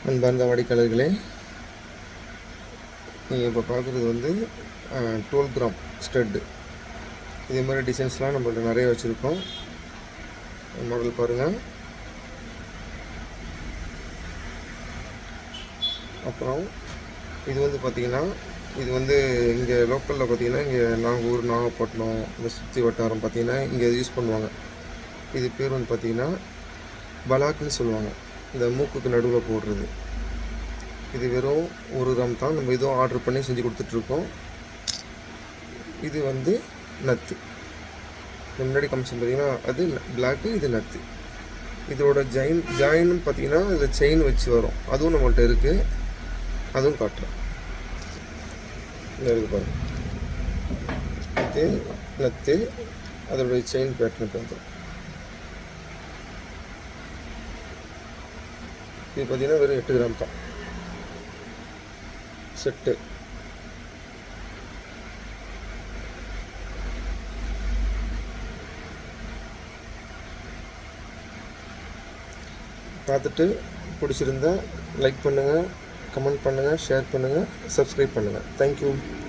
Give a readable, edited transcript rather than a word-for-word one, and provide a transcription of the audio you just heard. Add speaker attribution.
Speaker 1: அன்பார்ந்த வாடிக்கையாளர்களே, நீங்கள் இப்போ பார்க்குறது வந்து 12 கிராம் ஸ்டட்டு. இதே மாதிரி டிசைன்ஸ்லாம் நம்மள்ட்ட நிறைய வச்சுருக்கோம். மாடல் பாருங்கள். அப்புறம் இது வந்து பார்த்திங்கன்னா, இது வந்து இங்கே லோக்கலில் பார்த்திங்கன்னா, இங்கே நாகூர், நாகப்பட்டினம், இந்த சுற்றி வட்டாரம் பார்த்திங்கன்னா இங்கே யூஸ் பண்ணுவாங்க. இது பேர் வந்து பார்த்திங்கன்னா பலாக்குன்னு சொல்லுவாங்க. இந்த மூக்குக்கு நடுவில் போடுறது. இது வெறும் 1 கிராம் தான். நம்ம இதுவும் ஆர்டர் பண்ணி செஞ்சு கொடுத்துட்ருக்கோம். இது வந்து நத்து. முன்னாடி காமிச்சு பார்த்திங்கன்னா அது பிளாக்கு, இது நத்து. இதோட ஜாயின்னு பார்த்திங்கன்னா இதில் செயின் வச்சு வரும். அதுவும் நம்மள்கிட்ட இருக்குது. அதுவும் காட்டுறேன். இங்கே இருக்குது பாருங்கள். இது நத்து, அதோடைய செயின் பேட்டர்ன் பார்த்துரும். இது பார்த்திங்கன்னா வெறும் 8 கிராம் தான் செட்டு. பார்த்துட்டு பிடிச்சிருந்தா லைக் பண்ணுங்கள், கமெண்ட் பண்ணுங்கள், ஷேர் பண்ணுங்கள், சப்ஸ்கிரைப் பண்ணுங்கள். தேங்க்யூ.